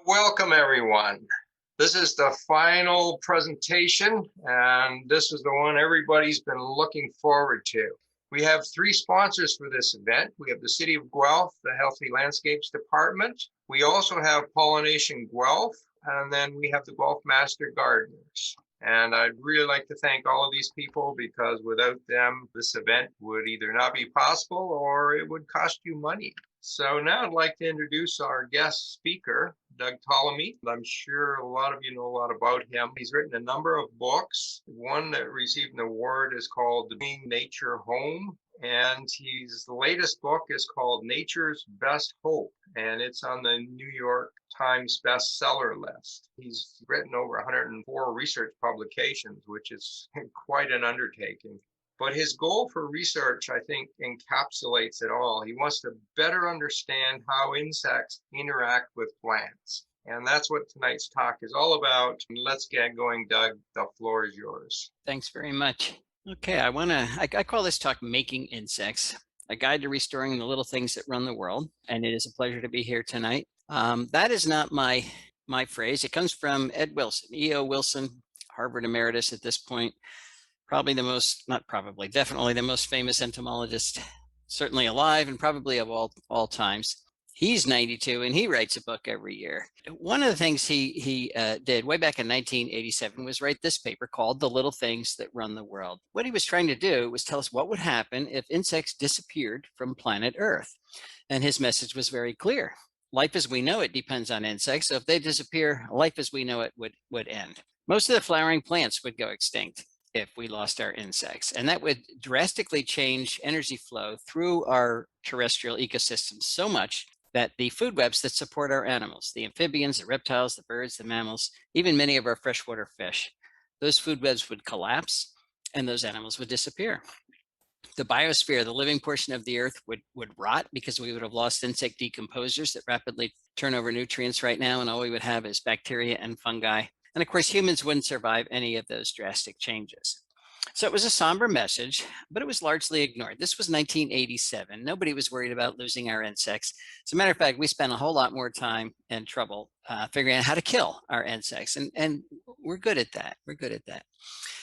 Welcome, everyone. This is the final presentation, and this is the one everybody's been looking forward to. We have three sponsors for this event. We have the City of Guelph, the Healthy Landscapes Department. We also have Pollination Guelph, and then we have the Guelph Master Gardeners. And I'd really like to thank all of these people because without them, this event would either not be possible or it would cost you money. So now I'd like to introduce our guest speaker, Doug Tallamy. I'm sure a lot of you know a lot about him. He's written a number of books. One that received an award is called Being Nature Home. And the latest book is called Nature's Best Hope, and it's on the New York Times bestseller list. He's written over 104 research publications, which is quite an undertaking. But his goal for research, I think, encapsulates it all. He wants to better understand how insects interact with plants. And that's what tonight's talk is all about. Let's get going, Doug. The floor is yours. Thanks very much. Okay, I call this talk Making Insects, a guide to restoring the little things that run the world. And it is a pleasure to be here tonight. That is not my phrase. It comes from Ed Wilson, E.O. Wilson, Harvard emeritus at this point. Definitely the most famous entomologist, certainly alive and probably of all times. He's 92 and he writes a book every year. One of the things he did way back in 1987 was write this paper called The Little Things That Run the World. What he was trying to do was tell us what would happen if insects disappeared from planet Earth. And his message was very clear. Life as we know it depends on insects. So if they disappear, life as we know it would end. Most of the flowering plants would go extinct if we lost our insects. And that would drastically change energy flow through our terrestrial ecosystems so much that the food webs that support our animals, the amphibians, the reptiles, the birds, the mammals, even many of our freshwater fish, those food webs would collapse and those animals would disappear. The biosphere, the living portion of the earth, would rot because we would have lost insect decomposers that rapidly turn over nutrients right now, and all we would have is bacteria and fungi. And of course, humans wouldn't survive any of those drastic changes. So it was a somber message, but it was largely ignored. This was 1987. Nobody was worried about losing our insects. As a matter of fact, we spent a whole lot more time and trouble figuring out how to kill our insects. And we're good at that. We're good at that.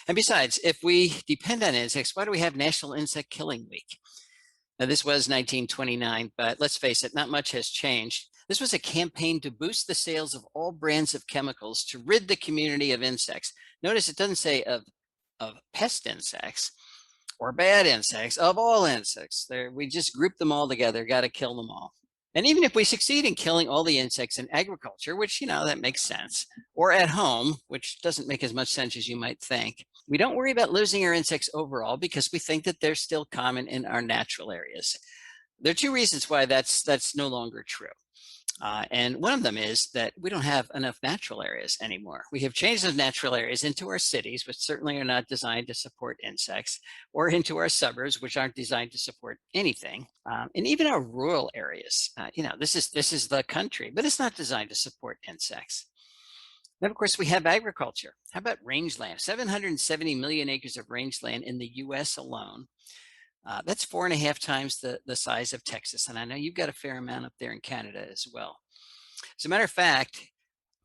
And besides, if we depend on insects, why do we have National Insect Killing Week? Now, this was 1929, but let's face it, not much has changed. This was a campaign to boost the sales of all brands of chemicals to rid the community of insects. Notice it doesn't say of pest insects or bad insects, of all insects. We just group them all together, got to kill them all. And even if we succeed in killing all the insects in agriculture, which, that makes sense, or at home, which doesn't make as much sense as you might think, we don't worry about losing our insects overall because we think that they're still common in our natural areas. There are two reasons why that's no longer true. And one of them is that we don't have enough natural areas anymore. We have changed those natural areas into our cities, which certainly are not designed to support insects, or into our suburbs, which aren't designed to support anything. And even our rural areas, this is the country, but it's not designed to support insects. Then, of course, we have agriculture. How about rangeland? 770 million acres of rangeland in the US alone. That's 4.5 times the size of Texas. And I know you've got a fair amount up there in Canada as well. As a matter of fact,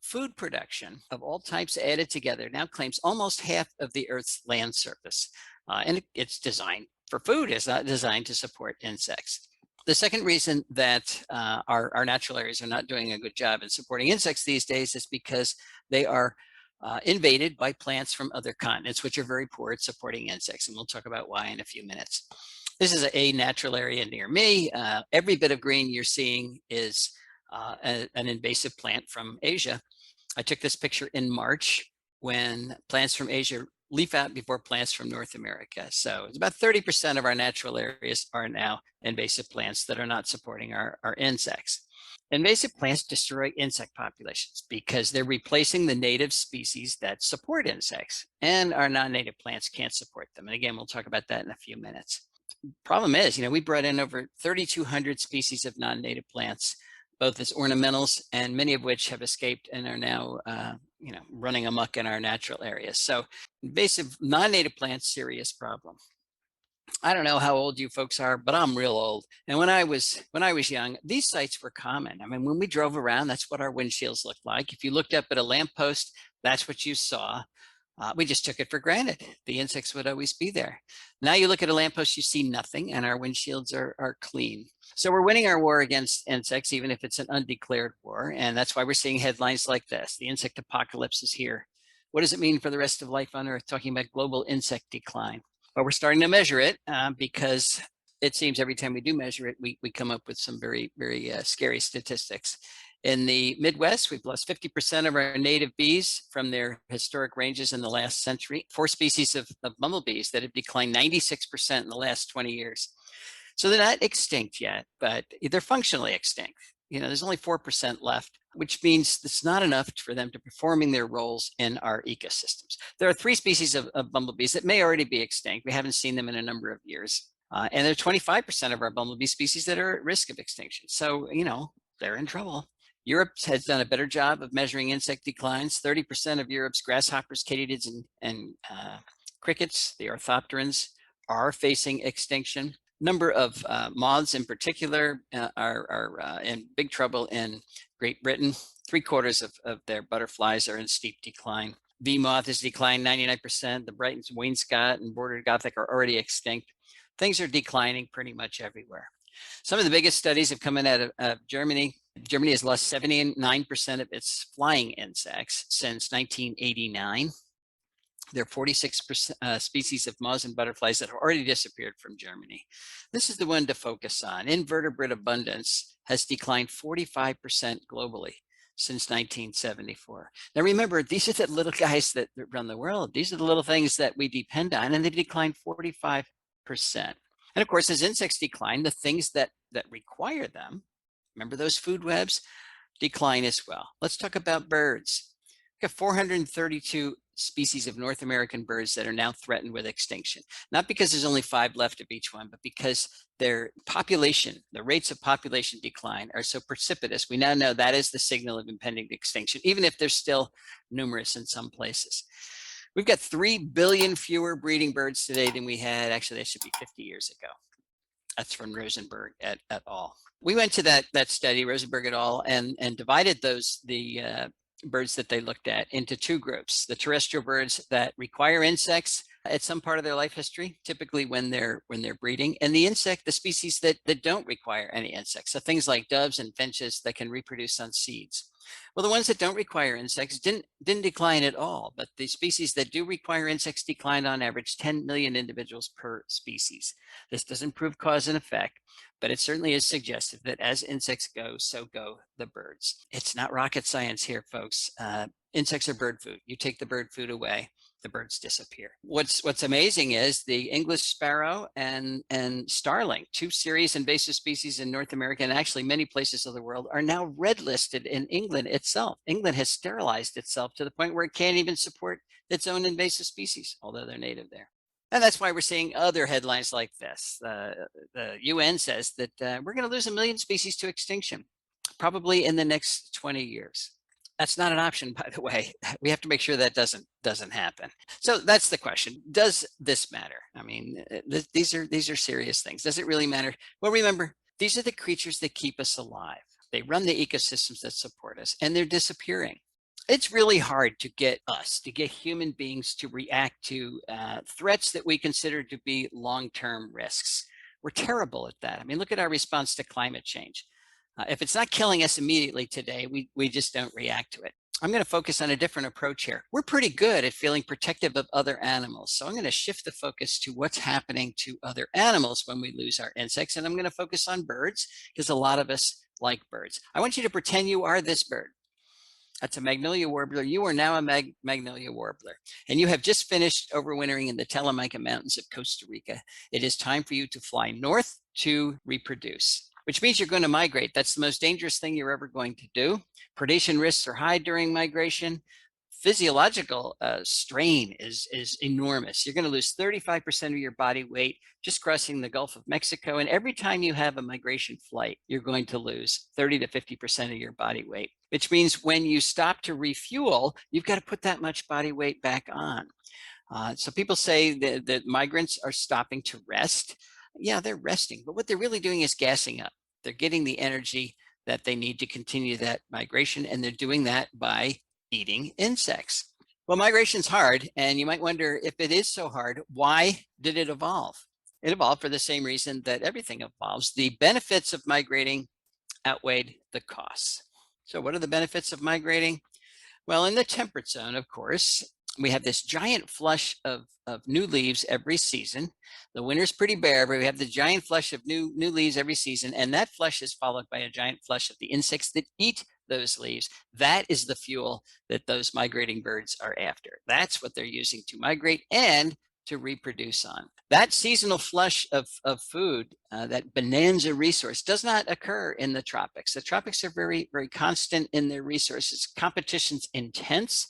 food production of all types added together now claims almost half of the Earth's land surface. And it's designed for food. It's not designed to support insects. The second reason that our natural areas are not doing a good job in supporting insects these days is because they are invaded by plants from other continents, which are very poor at supporting insects. And we'll talk about why in a few minutes. This is a natural area near me. Every bit of green you're seeing is an invasive plant from Asia. I took this picture in March when plants from Asia leaf out before plants from North America. So it's about 30% of our natural areas are now invasive plants that are not supporting our insects. Invasive plants destroy insect populations because they're replacing the native species that support insects, and our non-native plants can't support them. And again, we'll talk about that in a few minutes. Problem is, we brought in over 3,200 species of non-native plants, both as ornamentals and many of which have escaped and are now, running amok in our natural areas. So invasive non-native plants, serious problem. I don't know how old you folks are, but I'm real old. And when I was young, these sights were common. I mean, when we drove around, that's what our windshields looked like. If you looked up at a lamppost, that's what you saw. We just took it for granted. The insects would always be there. Now you look at a lamppost, you see nothing, and our windshields are clean. So we're winning our war against insects, even if it's an undeclared war. And that's why we're seeing headlines like this: the insect apocalypse is here. What does it mean for the rest of life on Earth? Talking about global insect decline. But we're starting to measure it because it seems every time we do measure it, we come up with some very, very scary statistics. In the Midwest, we've lost 50% of our native bees from their historic ranges in the last century. 4 species of bumblebees that have declined 96% in the last 20 years. So they're not extinct yet, but they're functionally extinct. You know, there's only 4% left, which means it's not enough for them to performing their roles in our ecosystems. There are 3 species of bumblebees that may already be extinct. We haven't seen them in a number of years. And there are 25% of our bumblebee species that are at risk of extinction. So, you know, they're in trouble. Europe has done a better job of measuring insect declines. 30% of Europe's grasshoppers, katydids, and crickets, the orthopterans, are facing extinction. Number of moths in particular are in big trouble in Great Britain. 3/4 of their butterflies are in steep decline. Bee moth has declined 99%. The Brighton wainscot and bordered gothic are already extinct. Things are declining pretty much everywhere. Some of the biggest studies have come in out of Germany. Germany has lost 79% of its flying insects since 1989. There are 46 species of moths and butterflies that have already disappeared from Germany. This is the one to focus on. Invertebrate abundance has declined 45% globally since 1974. Now remember, these are the little guys that run the world. These are the little things that we depend on, and they declined 45%. And of course, as insects decline, the things that require them, remember those food webs, decline as well. Let's talk about birds. We have 432 species of North American birds that are now threatened with extinction. Not because there's only 5 left of each one, but because their population, the rates of population decline are so precipitous. We now know that is the signal of impending extinction, even if they're still numerous in some places. We've got 3 billion fewer breeding birds today than we had. Actually, that should be 50 years ago. That's from Rosenberg et al. We went to that study, Rosenberg et al., and divided the birds that they looked at into 2 groups: the terrestrial birds that require insects at some part of their life history, typically when they're breeding, and the species that don't require any insects. So things like doves and finches that can reproduce on seeds. Well, the ones that don't require insects didn't decline at all, but the species that do require insects declined on average 10 million individuals per species. This doesn't prove cause and effect, but it certainly is suggestive that as insects go, so go the birds. It's not rocket science here, folks. Insects are bird food. You take the bird food away, the birds disappear. What's amazing is the English sparrow and starling, 2 serious invasive species in North America and actually many places of the world, are now red listed in England itself. England has sterilized itself to the point where it can't even support its own invasive species, although they're native there. And that's why we're seeing other headlines like this. The UN says that we're going to lose 1 million species to extinction, probably in the next 20 years. That's not an option, by the way. We have to make sure that doesn't happen. So that's the question. Does this matter? I mean, these are serious things. Does it really matter? Well, remember, these are the creatures that keep us alive. They run the ecosystems that support us, and they're disappearing. It's really hard to get human beings to react to threats that we consider to be long-term risks. We're terrible at that. I mean, look at our response to climate change. If it's not killing us immediately today, we just don't react to it. I'm going to focus on a different approach here. We're pretty good at feeling protective of other animals. So I'm going to shift the focus to what's happening to other animals when we lose our insects. And I'm going to focus on birds because a lot of us like birds. I want you to pretend you are this bird. That's a magnolia warbler. You are now a magnolia warbler, and you have just finished overwintering in the Tallamy Mountains of Costa Rica. It is time for you to fly north to reproduce, which means you're going to migrate. That's the most dangerous thing you're ever going to do. Predation risks are high during migration. Physiological strain is enormous. You're going to lose 35% of your body weight just crossing the Gulf of Mexico. And every time you have a migration flight, you're going to lose 30 to 50% of your body weight, which means when you stop to refuel, you've got to put that much body weight back on. So people say that migrants are stopping to rest. Yeah, they're resting, but what they're really doing is gassing up. They're getting the energy that they need to continue that migration, and they're doing that by eating insects. Well, migration's hard, and you might wonder, if it is so hard, why did it evolve? It evolved for the same reason that everything evolves. The benefits of migrating outweighed the costs. So what are the benefits of migrating? Well, in the temperate zone, of course, we have this giant flush of new leaves every season. The winter's pretty bare, but we have the giant flush of new leaves every season, and that flush is followed by a giant flush of the insects that eat those leaves. That is the fuel that those migrating birds are after. That's what they're using to migrate and to reproduce on. That seasonal flush of food, that bonanza resource, does not occur in the tropics. The tropics are very, very constant in their resources. Competition's intense.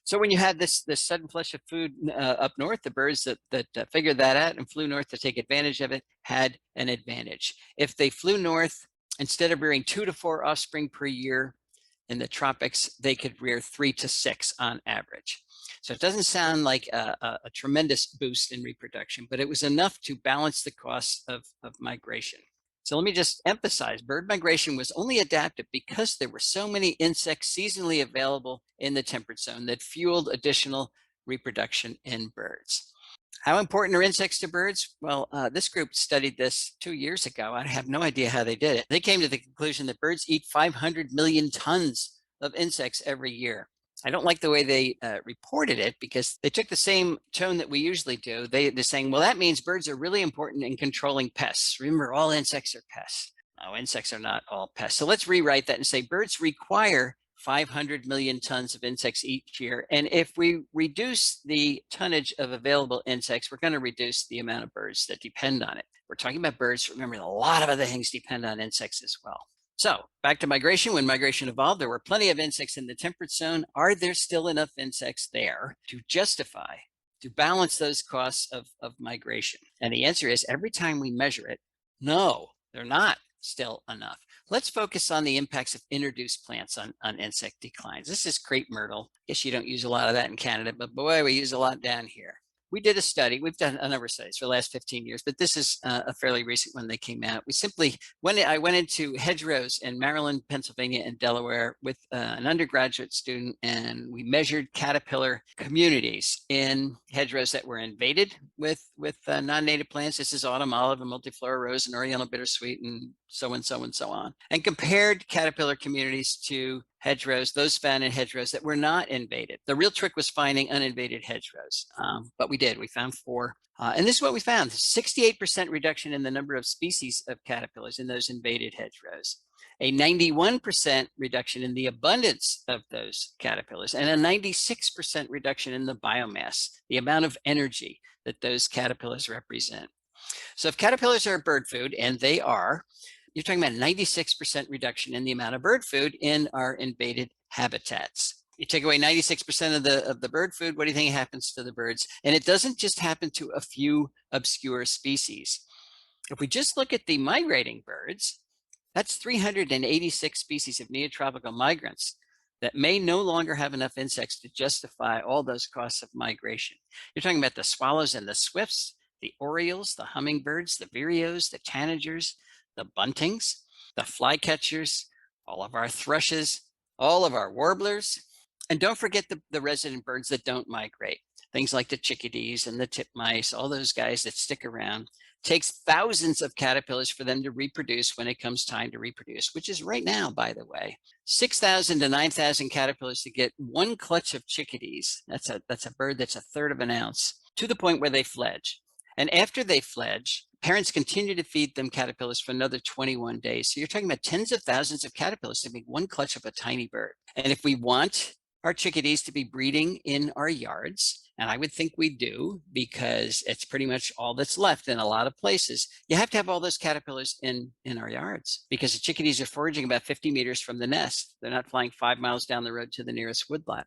So when you had this sudden flush of food up north, the birds that figured that out and flew north to take advantage of it had an advantage. If they flew north, instead of rearing 2 to 4 offspring per year in the tropics, they could rear 3 to 6 on average. So it doesn't sound like a tremendous boost in reproduction, but it was enough to balance the costs of migration. So let me just emphasize, bird migration was only adapted because there were so many insects seasonally available in the temperate zone that fueled additional reproduction in birds. How important are insects to birds? Well, this group studied this 2 years ago. I have no idea how they did it. They came to the conclusion that birds eat 500 million tons of insects every year. I don't like the way they reported it, because they took the same tone that we usually do. They're saying, well, that means birds are really important in controlling pests. Remember, all insects are pests. No, insects are not all pests. So let's rewrite that and say birds require 500 million tons of insects each year. And if we reduce the tonnage of available insects, we're going to reduce the amount of birds that depend on it. We're talking about birds. Remember, a lot of other things depend on insects as well. So back to migration. When migration evolved, there were plenty of insects in the temperate zone. Are there still enough insects there to justify, to balance those costs of migration? And the answer is, every time we measure it, no, they're not still enough. Let's focus on the impacts of introduced plants on insect declines. This is Crepe Myrtle. I guess you don't use a lot of that in Canada, but boy, we use a lot down here. We did a study. We've done a number of studies for the last 15 years, but this is a fairly recent one that came out. We simply, I went into hedgerows in Maryland, Pennsylvania, and Delaware with an undergraduate student, and we measured caterpillar communities in hedgerows that were invaded with non-native plants. This is autumn olive and multiflora rose and oriental bittersweet and so on, and compared caterpillar communities to hedgerows, those found in hedgerows that were not invaded. The real trick was finding uninvaded hedgerows, but we did. We found 4. And this is what we found: 68% reduction in the number of species of caterpillars in those invaded hedgerows, a 91% reduction in the abundance of those caterpillars, and a 96% reduction in the biomass, the amount of energy that those caterpillars represent. So if caterpillars are bird food, and they are, you're talking about 96% reduction in the amount of bird food in our invaded habitats. You take away 96% of the bird food, what do you think happens to the birds? And it doesn't just happen to a few obscure species. If we just look at the migrating birds, that's 386 species of neotropical migrants that may no longer have enough insects to justify all those costs of migration. You're talking about the swallows and the swifts, the orioles, the hummingbirds, the vireos, the tanagers, the buntings, the flycatchers, all of our thrushes, all of our warblers, and don't forget the resident birds that don't migrate. Things like the chickadees and the titmice, all those guys that stick around. It takes thousands of caterpillars for them to reproduce when it comes time to reproduce, which is right now, by the way. 6,000 to 9,000 caterpillars to get one clutch of chickadees. That's a bird that's 1/3 of an ounce, to the point where they fledge. And after they fledge, parents continue to feed them caterpillars for another 21 days. So you're talking about tens of thousands of caterpillars to make one clutch of a tiny bird. And if we want our chickadees to be breeding in our yards, and I would think we do, because it's pretty much all that's left in a lot of places, you have to have all those caterpillars in our yards, because the chickadees are foraging about 50 meters from the nest. They're not flying 5 miles down the road to the nearest woodlot.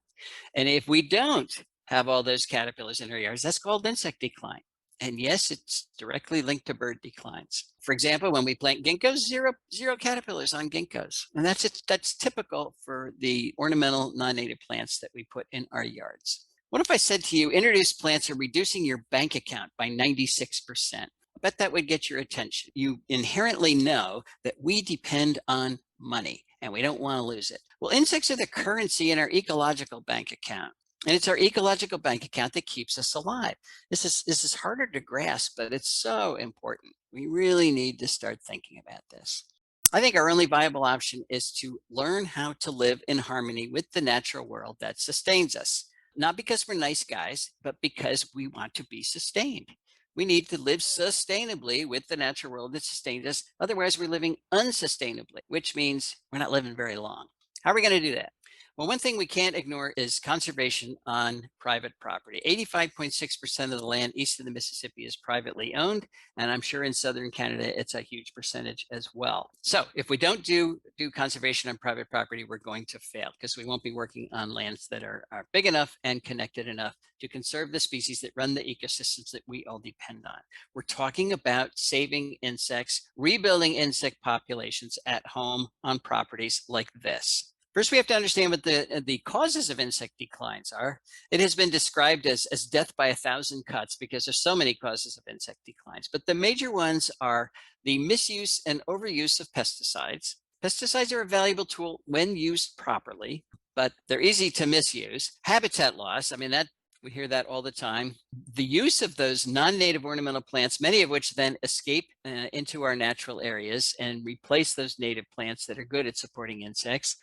And if we don't have all those caterpillars in our yards, that's called insect decline. And yes, it's directly linked to bird declines. For example, when we plant ginkgos, zero caterpillars on ginkgos. And that's typical for the ornamental non-native plants that we put in our yards. What if I said to you, introduced plants are reducing your bank account by 96%? I bet that would get your attention. You inherently know that we depend on money and we don't want to lose it. Well, insects are the currency in our ecological bank account. And it's our ecological bank account that keeps us alive. This is harder to grasp, but it's so important. We really need to start thinking about this. I think our only viable option is to learn how to live in harmony with the natural world that sustains us. Not because we're nice guys, but because we want to be sustained. We need to live sustainably with the natural world that sustains us. Otherwise, we're living unsustainably, which means we're not living very long. How are we going to do that? Well, one thing we can't ignore is conservation on private property. 85.6% of the land east of the Mississippi is privately owned, and I'm sure in southern Canada, it's a huge percentage as well. So if we don't do conservation on private property, we're going to fail because we won't be working on lands that are big enough and connected enough to conserve the species that run the ecosystems that we all depend on. We're talking about saving insects, rebuilding insect populations at home on properties like this. First, we have to understand what the causes of insect declines are. It has been described as death by 1,000 cuts because there's so many causes of insect declines. But the major ones are the misuse and overuse of pesticides. Pesticides are a valuable tool when used properly, but they're easy to misuse. Habitat loss, I mean, that we hear that all the time. The use of those non-native ornamental plants, many of which then escape into our natural areas and replace those native plants that are good at supporting insects,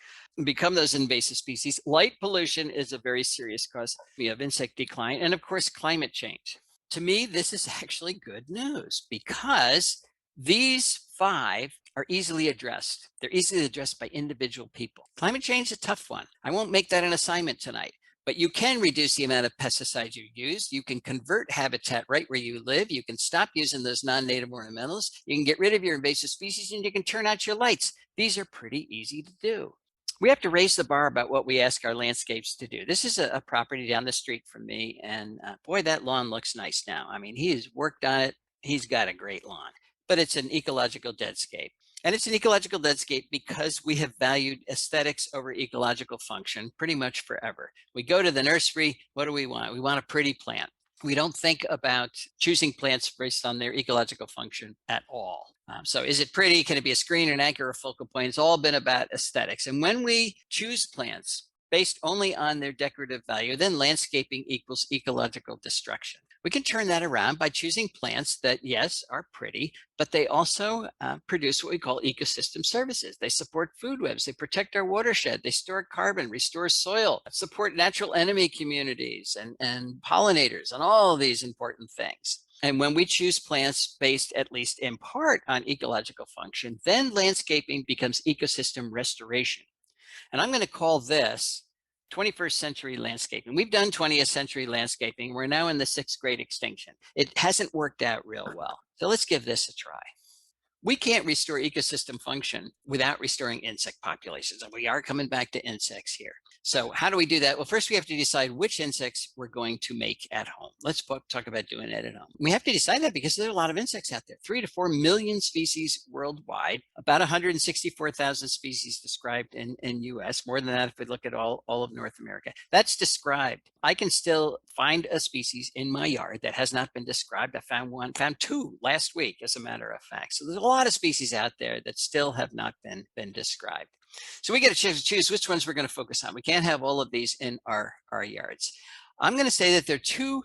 become those invasive species. Light pollution is a very serious cause of insect decline. And of course, climate change. To me, this is actually good news because these 5 are easily addressed. They're easily addressed by individual people. Climate change is a tough one. I won't make that an assignment tonight. But you can reduce the amount of pesticides you use. You can convert habitat right where you live. You can stop using those non-native ornamentals. You can get rid of your invasive species and you can turn out your lights. These are pretty easy to do. We have to raise the bar about what we ask our landscapes to do. This is a property down the street from me. And boy, that lawn looks nice now. I mean, he has worked on it. He's got a great lawn, but it's an ecological deadscape. And it's an ecological deadscape because we have valued aesthetics over ecological function pretty much forever. We go to the nursery, what do we want? We want a pretty plant. We don't think about choosing plants based on their ecological function at all. So is it pretty? Can it be a screen, an anchor, a focal point? It's all been about aesthetics. And when we choose plants based only on their decorative value, then landscaping equals ecological destruction. We can turn that around by choosing plants that, yes, are pretty, but they also produce what we call ecosystem services. They support food webs, they protect our watershed, they store carbon, restore soil, support natural enemy communities and pollinators and all of these important things. And when we choose plants based at least in part on ecological function, then landscaping becomes ecosystem restoration. And I'm going to call this 21st century landscaping. We've done 20th century landscaping. We're now in the 6th grade extinction. It hasn't worked out real well. So let's give this a try. We can't restore ecosystem function without restoring insect populations. And we are coming back to insects here. So how do we do that? Well, first we have to decide which insects we're going to make at home. Let's talk about doing it at home. We have to decide that because there are a lot of insects out there, 3 to 4 million species worldwide, about 164,000 species described in US, more than that if we look at all of North America. That's described. I can still find a species in my yard that has not been described. I found 2 last week, as a matter of fact. So there's a lot of species out there that still have not been described. So we get to choose which ones we're going to focus on. We can't have all of these in our yards. I'm going to say that there are 2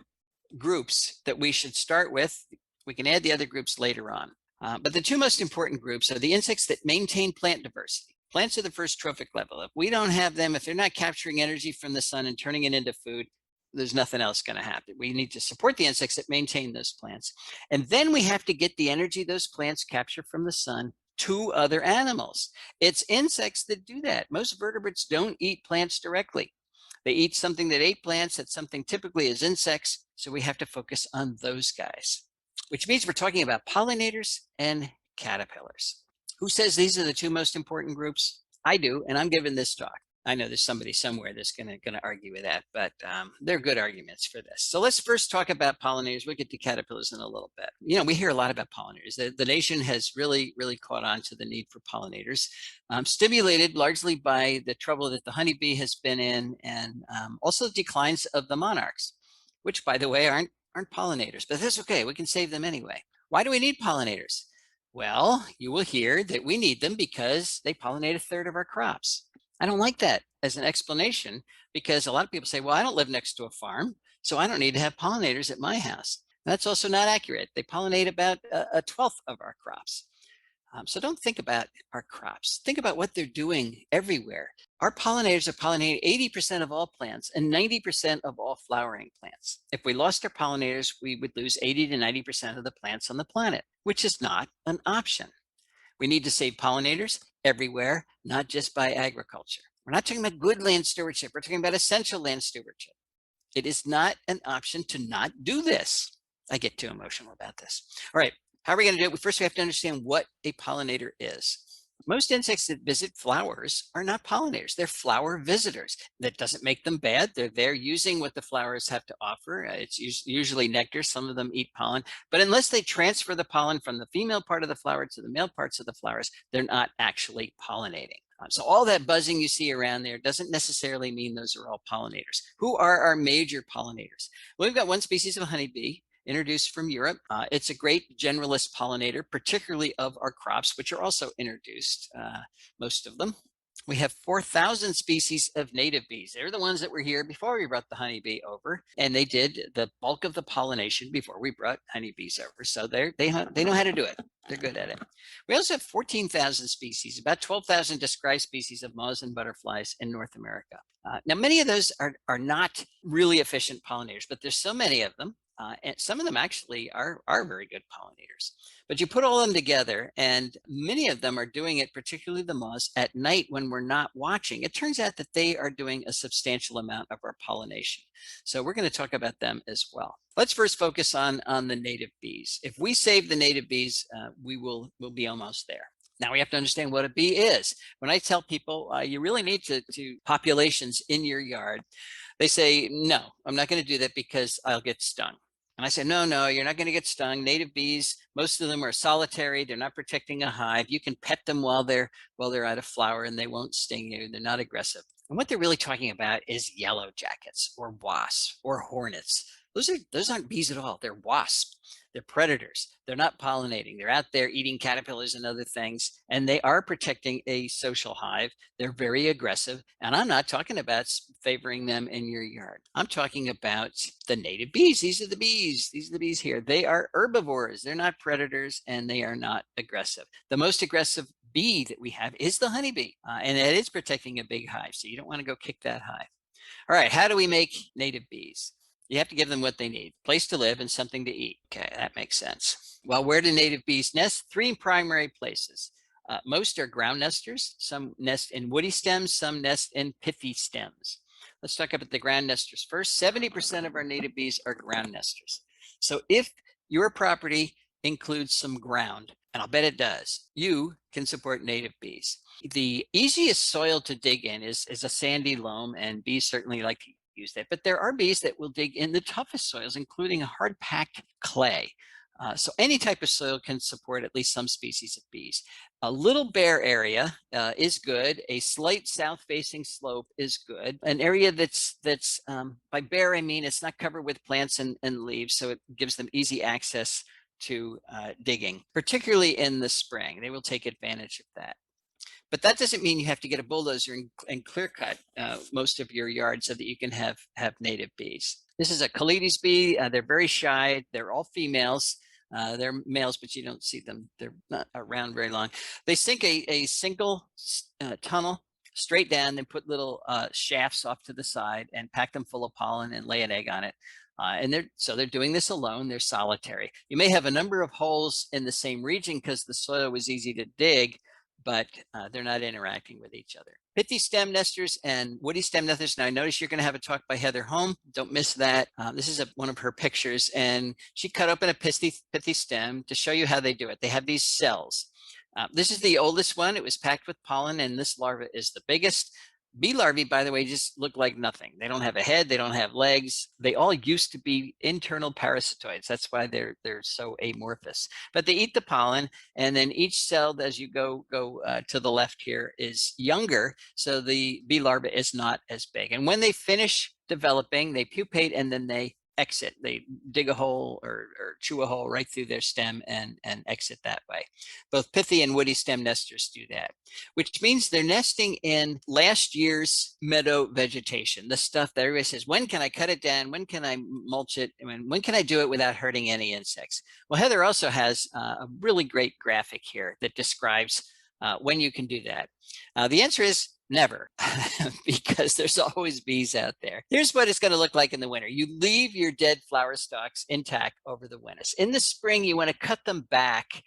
groups that we should start with. We can add the other groups later on. But the 2 most important groups are the insects that maintain plant diversity. Plants are the first trophic level. If we don't have them, if they're not capturing energy from the sun and turning it into food, there's nothing else going to happen. We need to support the insects that maintain those plants. And then we have to get the energy those plants capture from the sun to other animals. It's insects that do that. Most vertebrates don't eat plants directly. They eat something that ate plants. That something typically is insects. So we have to focus on those guys, which means we're talking about pollinators and caterpillars. Who says these are the 2 most important groups? I do, and I'm giving this talk. I know there's somebody somewhere that's going to argue with that, but they're good arguments for this. So let's first talk about pollinators. We'll get to caterpillars in a little bit. We hear a lot about pollinators. The nation has really caught on to the need for pollinators, stimulated largely by the trouble that the honeybee has been in, and also the declines of the monarchs, which, by the way, aren't pollinators, but that's okay. We can save them anyway. Why do we need pollinators? Well, you will hear that we need them because they pollinate a third of our crops. I don't like that as an explanation, because a lot of people say, well, I don't live next to a farm, so I don't need to have pollinators at my house. That's also not accurate. They pollinate about a 12th of our crops. So don't think about our crops. Think about what they're doing everywhere. Our pollinators are pollinating 80% of all plants and 90% of all flowering plants. If we lost our pollinators, we would lose 80 to 90% of the plants on the planet, which is not an option. We need to save pollinators everywhere, not just by agriculture. We're not talking about good land stewardship. We're talking about essential land stewardship. It is not an option to not do this. I get too emotional about this. All right, how are we going to do it? First, we have to understand what a pollinator is. Most insects that visit flowers are not pollinators. They're flower visitors. That doesn't make them bad. They're there using what the flowers have to offer. It's usually nectar. Some of them eat pollen. But unless they transfer the pollen from the female part of the flower to the male parts of the flowers, they're not actually pollinating. So all that buzzing you see around there doesn't necessarily mean those are all pollinators. Who are our major pollinators? Well, we've got one species of honeybee introduced from Europe. It's a great generalist pollinator, particularly of our crops, which are also introduced, most of them. We have 4,000 species of native bees. They're the ones that were here before we brought the honeybee over, and they did the bulk of the pollination before we brought honeybees over. So they know how to do it. They're good at it. We also have 14,000 species, about 12,000 described species of moths and butterflies in North America. Now, many of those are not really efficient pollinators, but there's so many of them. And some of them actually are very good pollinators. But you put all of them together, and many of them are doing it, particularly the moths, at night when we're not watching. It turns out that they are doing a substantial amount of our pollination. So we're going to talk about them as well. Let's first focus on the native bees. If we save the native bees, we'll be almost there. Now we have to understand what a bee is. When I tell people you really need to populations in your yard, they say, no, I'm not going to do that because I'll get stung. And I said, no, you're not going to get stung. Native bees, most of them are solitary. They're not protecting a hive. You can pet them while they're out of flower and they won't sting you. They're not aggressive. And what they're really talking about is yellow jackets or wasps or hornets. Those aren't bees at all. They're wasps. They're predators. They're not pollinating. They're out there eating caterpillars and other things, and they are protecting a social hive. They're very aggressive, and I'm not talking about favoring them in your yard. I'm talking about the native bees. These are the bees. These are the bees here. They are herbivores. They're not predators, and they are not aggressive. The most aggressive bee that we have is the honeybee, and it is protecting a big hive, so you don't want to go kick that hive. All right, how do we make native bees? You have to give them what they need: place to live and something to eat. Okay, that makes sense. Well, where do native bees nest? 3 primary places. Most are ground nesters. Some nest in woody stems, some nest in pithy stems. Let's talk about the ground nesters first. 70% of our native bees are ground nesters. So if your property includes some ground, and I'll bet it does, you can support native bees. The easiest soil to dig in is a sandy loam, and bees certainly like to use that. But there are bees that will dig in the toughest soils, including a hard-packed clay. So any type of soil can support at least some species of bees. A little bare area is good. A slight south-facing slope is good. An area that's by bare, I mean it's not covered with plants and leaves, so it gives them easy access to digging, particularly in the spring. They will take advantage of that. But that doesn't mean you have to get a bulldozer and clear cut most of your yard so that you can have native bees. This is a Calides bee. They're very shy. They're all females. They're males, but you don't see them. They're not around very long. They sink a single tunnel straight down, then put little shafts off to the side and pack them full of pollen and lay an egg on it. And they're doing this alone. They're solitary. You may have a number of holes in the same region because the soil was easy to dig, but they're not interacting with each other. Pithy stem nesters and woody stem nesters. Now I notice you're going to have a talk by Heather Holm. Don't miss that. This is one of her pictures, and she cut open a pithy stem to show you how they do it. They have these cells. This is the oldest one. It was packed with pollen, and this larva is the biggest. Bee larvae, by the way, just look like nothing. They don't have a head. They don't have legs. They all used to be internal parasitoids. That's why they're so amorphous. But they eat the pollen, and then each cell, as you go to the left here, is younger. So the bee larva is not as big. And when they finish developing, they pupate, and then they exit. They dig a hole or chew a hole right through their stem and exit that way. Both pithy and woody stem nesters do that, which means they're nesting in last year's meadow vegetation, the stuff that everybody says, when can I cut it down? When can I mulch it? I mean, when can I do it without hurting any insects? Well, Heather also has a really great graphic here that describes when you can do that. The answer is never, because there's always bees out there. Here's what it's going to look like in the winter. You leave your dead flower stalks intact over the winter. In the spring, you want to cut them back,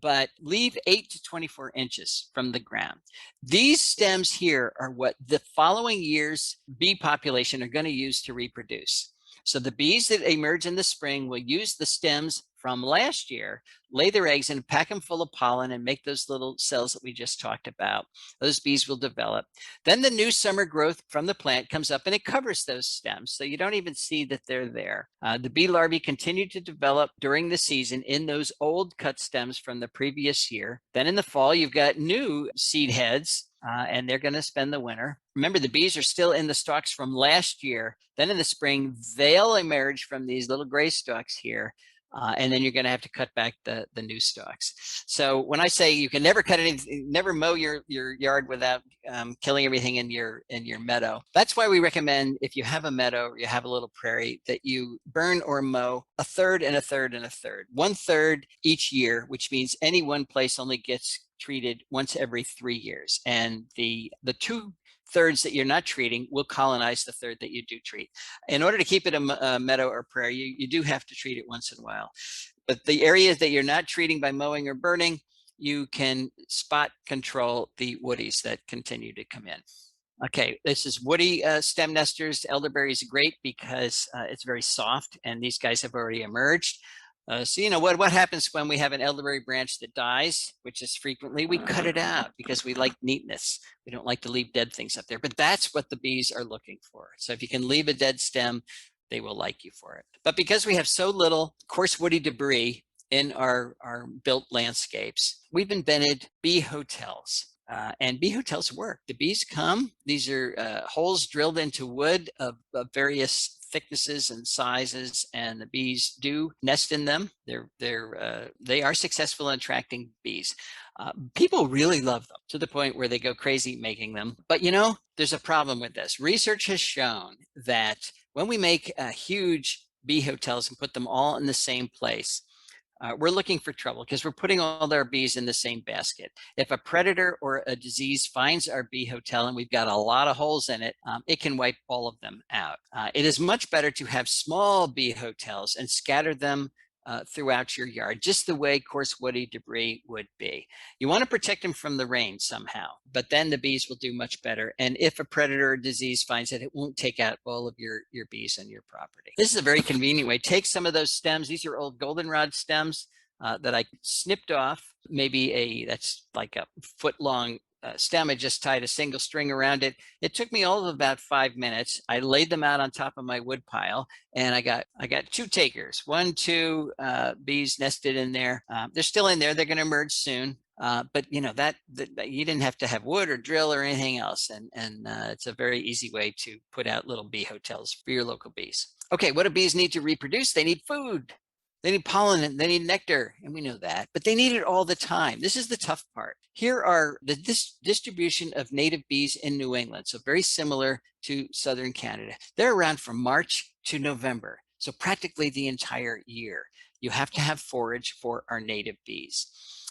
but leave 8 to 24 inches from the ground. These stems here are what the following year's bee population are going to use to reproduce. So the bees that emerge in the spring will use the stems from last year, lay their eggs and pack them full of pollen and make those little cells that we just talked about. Those bees will develop. Then the new summer growth from the plant comes up and it covers those stems, so you don't even see that they're there. The bee larvae continue to develop during the season in those old cut stems from the previous year. Then in the fall, you've got new seed heads, and they're going to spend the winter. Remember, the bees are still in the stalks from last year. Then in the spring, they'll emerge from these little gray stalks here. And then you're going to have to cut back the new stalks. So when I say you can never cut anything, never mow your yard without killing everything in your meadow. That's why we recommend, if you have a meadow or you have a little prairie, that you burn or mow a third and a third and a third. 1/3 each year, which means any one place only gets treated once every 3 years. And the 2/3 that you're not treating will colonize the third that you do treat. In order to keep it a meadow or prairie, you do have to treat it once in a while. But the areas that you're not treating by mowing or burning, you can spot control the woodies that continue to come in. Okay, this is woody stem nesters. Elderberry is great because it's very soft, and these guys have already emerged. So you know what happens when we have an elderberry branch that dies, which is frequently, we cut it out because we like neatness. We don't like to leave dead things up there, but that's what the bees are looking for. So if you can leave a dead stem, they will like you for it. But because we have so little coarse woody debris in our built landscapes, we've invented bee hotels. And bee hotels work. The bees come. These are holes drilled into wood of various thicknesses and sizes, and the bees do nest in them. They are successful in attracting bees. People really love them to the point where they go crazy making them. But you know, there's a problem with this. Research has shown that when we make huge bee hotels and put them all in the same place, we're looking for trouble because we're putting all our bees in the same basket. If a predator or a disease finds our bee hotel and we've got a lot of holes in it, it can wipe all of them out. It is much better to have small bee hotels and scatter them throughout your yard, just the way coarse woody debris would be. You want to protect them from the rain somehow, but then the bees will do much better. And if a predator or disease finds it, it won't take out all of your bees on your property. This is a very convenient way. Take some of those stems. These are old goldenrod stems that I snipped off. Maybe that's like a foot-long stem. I just tied a single string around it. It took me all of about 5 minutes. I laid them out on top of my wood pile, and I got 2 takers. 2 bees nested in there. They're still in there. They're going to emerge soon. But you know that you didn't have to have wood or drill or anything else, and it's a very easy way to put out little bee hotels for your local bees. Okay, what do bees need to reproduce? They need food. They need pollen, they need nectar, and we know that, but they need it all the time. This is the tough part. Here are the distribution of native bees in New England, so very similar to southern Canada. They're around from March to November, so practically the entire year. You have to have forage for our native bees.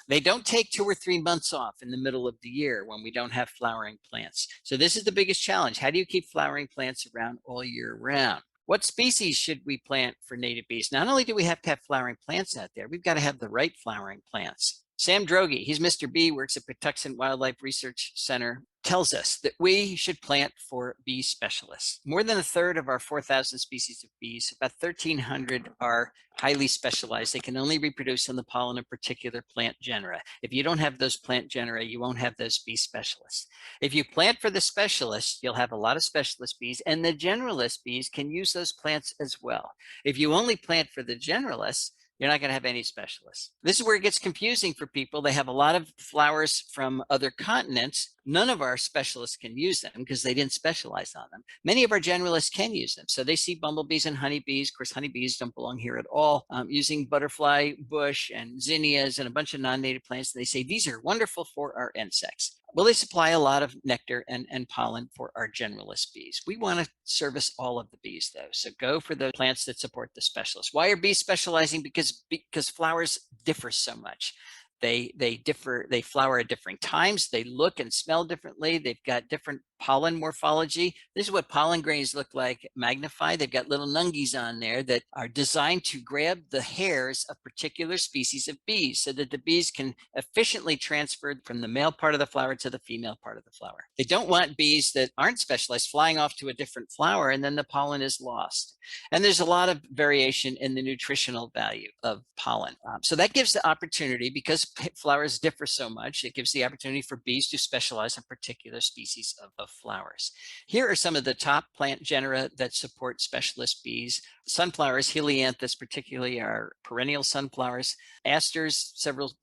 They don't take 2 or 3 months off in the middle of the year when we don't have flowering plants. So this is the biggest challenge. How do you keep flowering plants around all year round? What species should we plant for native bees? Not only do we have to have flowering plants out there, we've got to have the right flowering plants. Sam Droege, he's Mr. B, works at Patuxent Wildlife Research Center, tells us that we should plant for bee specialists. More than a third of our 4,000 species of bees, about 1,300 are highly specialized. They can only reproduce on the pollen of particular plant genera. If you don't have those plant genera, you won't have those bee specialists. If you plant for the specialists, you'll have a lot of specialist bees, and the generalist bees can use those plants as well. If you only plant for the generalists, you're not going to have any specialists. This is where it gets confusing for people. They have a lot of flowers from other continents. None of our specialists can use them because they didn't specialize on them. Many of our generalists can use them. So they see bumblebees and honeybees. Of course, honeybees don't belong here at all. Using butterfly bush and zinnias and a bunch of non-native plants. They say, these are wonderful for our insects. Well, they supply a lot of nectar and pollen for our generalist bees. We want to service all of the bees, though. So go for the plants that support the specialists. Why are bees specializing? Because flowers differ so much. They differ, they flower at different times. They look and smell differently. They've got different pollen morphology. This is what pollen grains look like magnified. They've got little nungies on there that are designed to grab the hairs of particular species of bees so that the bees can efficiently transfer from the male part of the flower to the female part of the flower. They don't want bees that aren't specialized flying off to a different flower and then the pollen is lost. And there's a lot of variation in the nutritional value of pollen. So that gives the opportunity, because flowers differ so much, it gives the opportunity for bees to specialize in particular species of flowers. Here are some of the top plant genera that support specialist bees. Sunflowers, Helianthus particularly, are perennial sunflowers. Asters, several,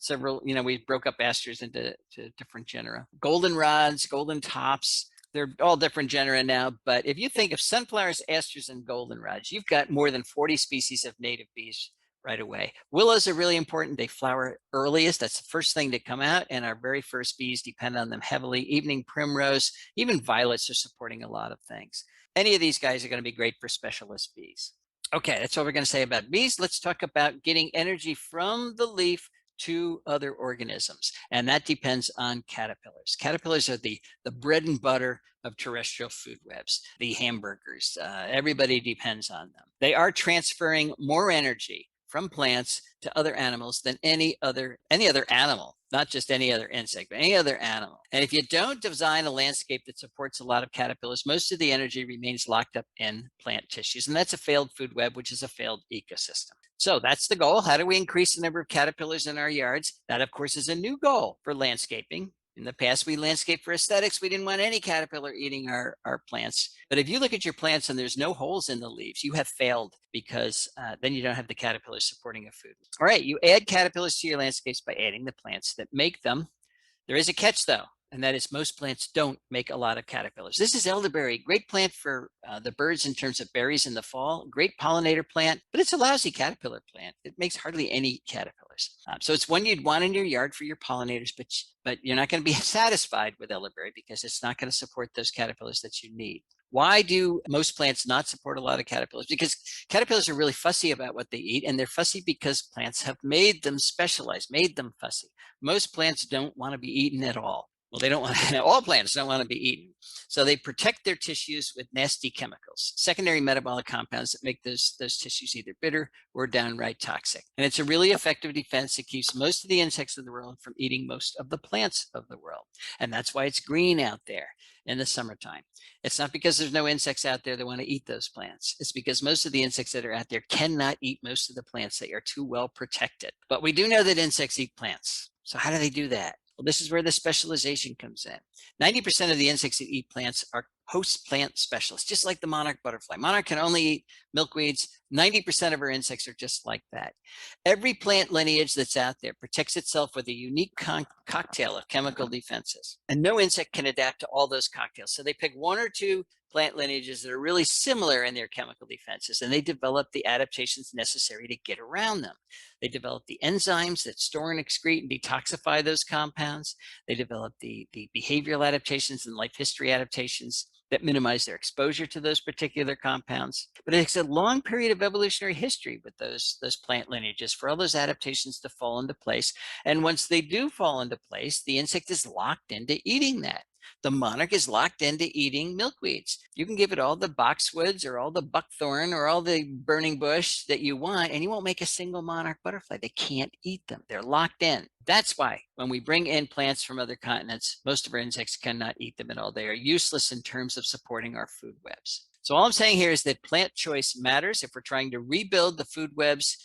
we broke up asters into different genera. Goldenrods, golden tops, they're all different genera now, but if you think of sunflowers, asters, and goldenrods, you've got more than 40 species of native bees right away. Willows are really important. They flower earliest. That's the first thing to come out, and our very first bees depend on them heavily. Evening primrose, even violets are supporting a lot of things. Any of these guys are going to be great for specialist bees. Okay, that's all we're going to say about bees. Let's talk about getting energy from the leaf to other organisms, and that depends on caterpillars. Caterpillars are the bread and butter of terrestrial food webs, the hamburgers. Everybody depends on them. They are transferring more energy from plants to other animals than any other animal, not just any other insect, but any other animal. And if you don't design a landscape that supports a lot of caterpillars, most of the energy remains locked up in plant tissues. And that's a failed food web, which is a failed ecosystem. So that's the goal. How do we increase the number of caterpillars in our yards? That, of course, is a new goal for landscaping. In the past, we landscaped for aesthetics. We didn't want any caterpillar eating our plants. But if you look at your plants and there's no holes in the leaves, you have failed, because then you don't have the caterpillars supporting a food. All right, you add caterpillars to your landscapes by adding the plants that make them. There is a catch, though, and that is most plants don't make a lot of caterpillars. This is elderberry, great plant for the birds in terms of berries in the fall, great pollinator plant, but it's a lousy caterpillar plant. It makes hardly any caterpillars. So it's one you'd want in your yard for your pollinators, but you're not going to be satisfied with elderberry because it's not going to support those caterpillars that you need. Why do most plants not support a lot of caterpillars? Because caterpillars are really fussy about what they eat, and they're fussy because plants have made them specialized, made them fussy. Most plants don't want to be eaten at all. Well, they don't want all plants don't want to be eaten. So they protect their tissues with nasty chemicals, secondary metabolic compounds that make those tissues either bitter or downright toxic. And it's a really effective defense that keeps most of the insects of the world from eating most of the plants of the world. And that's why it's green out there in the summertime. It's not because there's no insects out there that want to eat those plants. It's because most of the insects that are out there cannot eat most of the plants. They are too well protected. But we do know that insects eat plants. So how do they do that? Well, this is where the specialization comes in. 90% of the insects that eat plants are host plant specialists, just like the monarch butterfly. Monarch can only eat milkweeds. 90% of our insects are just like that. Every plant lineage that's out there protects itself with a unique cocktail of chemical defenses. And no insect can adapt to all those cocktails. So they pick one or two plant lineages that are really similar in their chemical defenses, and they develop the adaptations necessary to get around them. They develop the enzymes that store and excrete and detoxify those compounds. They develop the behavioral adaptations and life history adaptations that minimize their exposure to those particular compounds. But it's a long period of evolutionary history with those plant lineages for all those adaptations to fall into place. And once they do fall into place, the insect is locked into eating that. The monarch is locked into eating milkweeds. You can give it all the boxwoods or all the buckthorn or all the burning bush that you want, and you won't make a single monarch butterfly. They can't eat them. They're locked in. That's why when we bring in plants from other continents, most of our insects cannot eat them at all. They are useless in terms of supporting our food webs. So all I'm saying here is that plant choice matters if we're trying to rebuild the food webs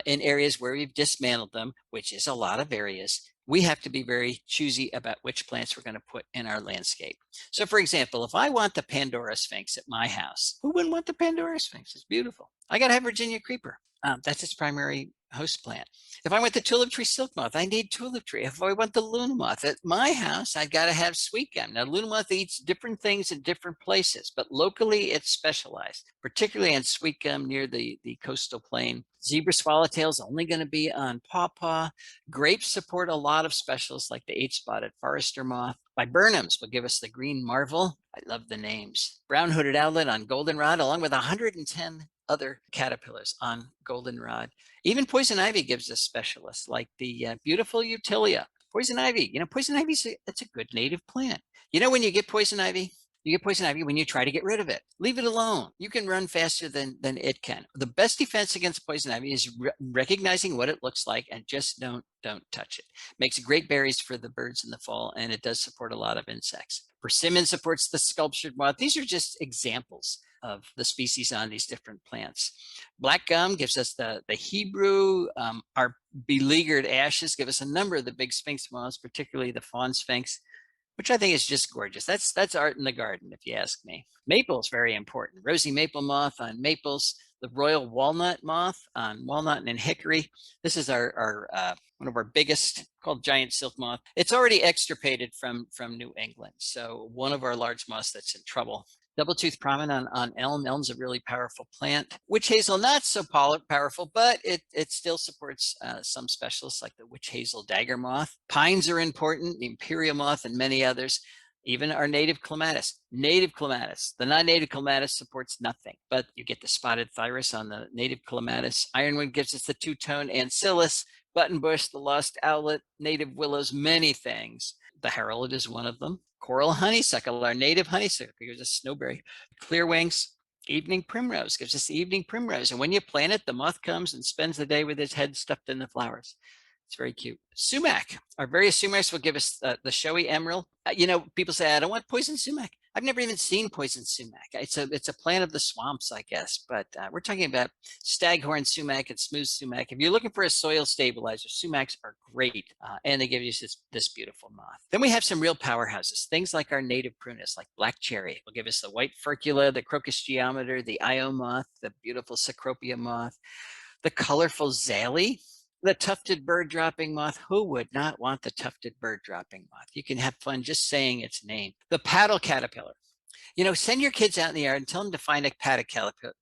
in areas where we've dismantled them, which is a lot of areas. We have to be very choosy about which plants we're going to put in our landscape. So for example, if I want the Pandora Sphinx at my house, who wouldn't want the Pandora Sphinx? It's beautiful. I got to have Virginia Creeper. That's its primary host plant. If I want the tulip tree silk moth, I need tulip tree. If I want the Luna moth at my house, I've got to have sweet gum. Now, Luna moth eats different things in different places, but locally it's specialized, particularly on sweet gum near the coastal plain. Zebra swallowtail is only going to be on pawpaw. Grapes support a lot of specials like the 8-spotted forester moth. Viburnums will give us the green marvel. I love the names. Brown hooded owlet on goldenrod, along with 110 other caterpillars on goldenrod. Even poison ivy gives us specialists like the beautiful Utilia. Poison ivy, poison ivy it's a good native plant. When you get poison ivy when you try to get rid of it. Leave it alone. You can run faster than it can. The best defense against poison ivy is recognizing what it looks like and just don't touch it. Makes great berries for the birds in the fall, and it does support a lot of insects. Persimmon supports the sculptured moth. These are just examples of the species on these different plants. Black gum gives us the Hebrew. Our beleaguered ashes give us a number of the big sphinx moths, particularly the fawn sphinx, which I think is just gorgeous. That's art in the garden, if you ask me. Maple is very important. Rosy maple moth on maples, the royal walnut moth on walnut and hickory. This is our one of our biggest, called giant silk moth. It's already extirpated from New England, so one of our large moths that's in trouble. Double-tooth prominent on elm. Elm's a really powerful plant. Witch hazel, not so powerful, but it still supports some specialists like the witch hazel dagger moth. Pines are important, the imperial moth, and many others. Even our native clematis. The non-native clematis supports nothing, but you get the spotted thyrus on the native clematis. Ironwood gives us the two-tone ancillus. Buttonbush, the lost owlet, native willows, many things. The Harold is one of them. Coral honeysuckle, our native honeysuckle, gives us snowberry. Clearwings, evening primrose, gives us the evening primrose. And when you plant it, the moth comes and spends the day with its head stuffed in the flowers. It's very cute. Sumac, our various sumacs will give us the showy emerald. People say, I don't want poison sumac. I've never even seen poison sumac. It's a plant of the swamps, I guess, but we're talking about staghorn sumac and smooth sumac. If you're looking for a soil stabilizer, sumacs are great, and they give you this beautiful moth. Then we have some real powerhouses, things like our native prunus, like black cherry. Will give us the white furcula, the crocus geometer, the Io moth, the beautiful Cecropia moth, the colorful Zale, the tufted bird dropping moth. Who would not want the tufted bird dropping moth? You can have fun just saying its name. The paddle caterpillar. Send your kids out in the yard and tell them to find a paddle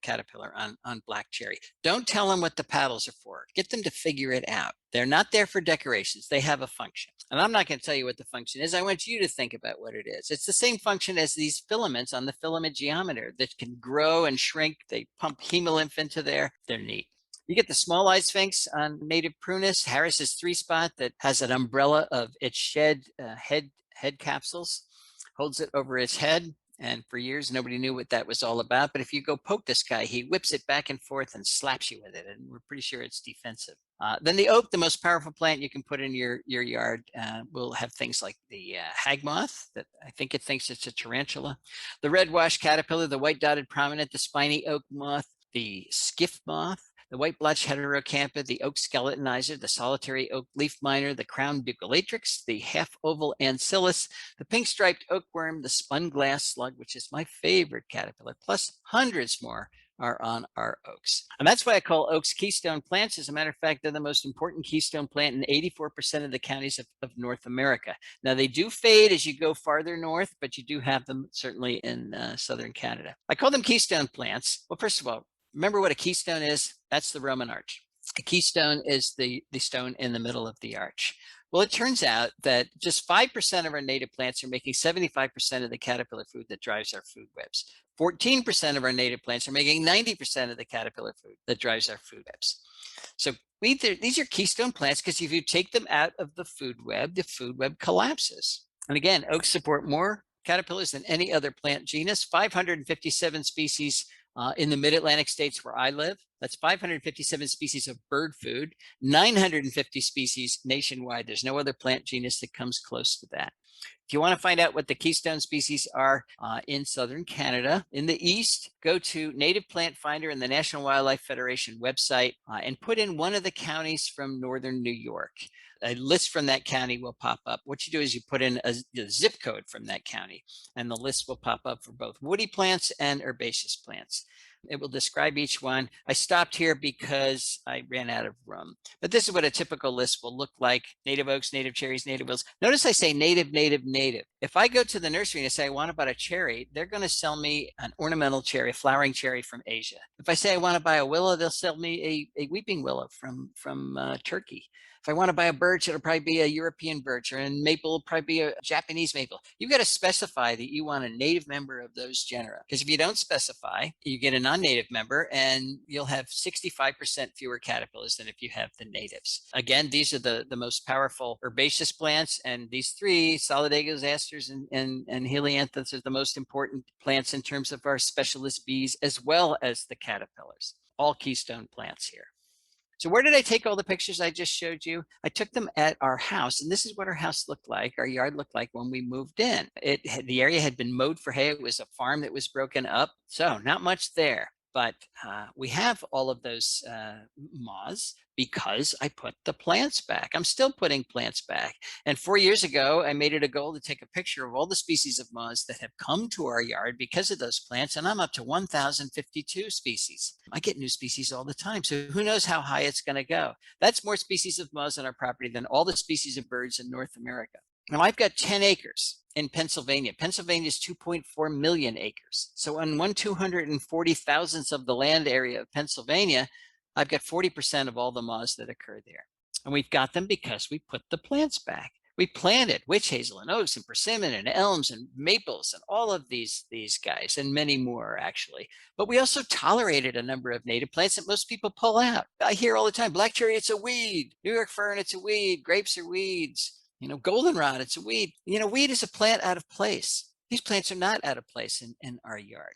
caterpillar on black cherry. Don't tell them what the paddles are for. Get them to figure it out. They're not there for decorations. They have a function. And I'm not going to tell you what the function is. I want you to think about what it is. It's the same function as these filaments on the filament geometer that can grow and shrink. They pump hemolymph into there. They're neat. You get the small-eyed sphinx on native prunus, Harris's 3-spot that has an umbrella of its head capsules, holds it over its head. And for years, nobody knew what that was all about. But if you go poke this guy, he whips it back and forth and slaps you with it. And we're pretty sure it's defensive. Then the oak, the most powerful plant you can put in your yard, will have things like the hag moth that I think it thinks it's a tarantula, the red wash caterpillar, the white dotted prominent, the spiny oak moth, the skiff moth, the white blotch heterocampa, the oak skeletonizer, the solitary oak leaf miner, the crown bucolatrix, the half oval ancillus, the pink striped oak worm, the spun glass slug, which is my favorite caterpillar, plus hundreds more are on our oaks. And that's why I call oaks keystone plants. As a matter of fact, they're the most important keystone plant in 84% of the counties of North America. Now, they do fade as you go farther north, but you do have them certainly in southern Canada. I call them keystone plants. Well, first of all, remember what a keystone is? That's the Roman arch. A keystone is the stone in the middle of the arch. Well, it turns out that just 5% of our native plants are making 75% of the caterpillar food that drives our food webs. 14% of our native plants are making 90% of the caterpillar food that drives our food webs. So these are keystone plants because if you take them out of the food web collapses. And again, oaks support more caterpillars than any other plant genus, 557 species in the mid-Atlantic states where I live. That's 557 species of bird food, 950 species nationwide. There's no other plant genus that comes close to that. If you want to find out what the keystone species are in southern Canada, in the east, go to Native Plant Finder and the National Wildlife Federation website and put in one of the counties from northern New York. A list from that county will pop up. What you do is you put in a zip code from that county, and the list will pop up for both woody plants and herbaceous plants. It will describe each one. I stopped here because I ran out of room. But this is what a typical list will look like. Native oaks, native cherries, native willows. Notice I say native, native, native. If I go to the nursery and I say I want to buy a cherry, they're going to sell me an ornamental cherry, a flowering cherry from Asia. If I say I want to buy a willow, they'll sell me a weeping willow from Turkey. If I want to buy a birch, it'll probably be a European birch, or in maple, it'll probably be a Japanese maple. You've got to specify that you want a native member of those genera. Because if you don't specify, you get a non-native member and you'll have 65% fewer caterpillars than if you have the natives. Again, these are the most powerful herbaceous plants, and these three, solidagos, asters, and helianthus, are the most important plants in terms of our specialist bees, as well as the caterpillars. All keystone plants here. So where did I take all the pictures I just showed you? I took them at our house, and this is what our house looked like, our yard looked like when we moved in. The area had been mowed for hay. It was a farm that was broken up, so not much there. But we have all of those moths because I put the plants back. I'm still putting plants back. And 4 years ago, I made it a goal to take a picture of all the species of moths that have come to our yard because of those plants. And I'm up to 1,052 species. I get new species all the time. So who knows how high it's going to go. That's more species of moths on our property than all the species of birds in North America. Now, I've got 10 acres in Pennsylvania. Pennsylvania is 2.4 million acres. So on 1/240,000th of the land area of Pennsylvania, I've got 40% of all the moths that occur there. And we've got them because we put the plants back. We planted witch hazel and oaks and persimmon and elms and maples and all of these guys, and many more actually. But we also tolerated a number of native plants that most people pull out. I hear all the time, black cherry, it's a weed. New York fern, it's a weed. Grapes are weeds. Goldenrod, it's a weed. Weed is a plant out of place. These plants are not out of place in our yard.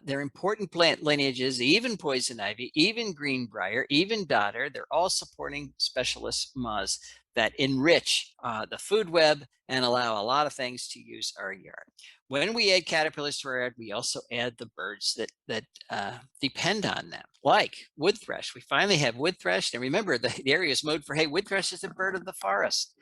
They're important plant lineages, even poison ivy, even greenbrier, even dodder. They're all supporting specialist moths that enrich the food web and allow a lot of things to use our yard. When we add caterpillars to our yard, we also add the birds that depend on them, like wood thrush. We finally have wood thrush. And remember, the area is mowed for hay. Wood thrush is a bird of the forest.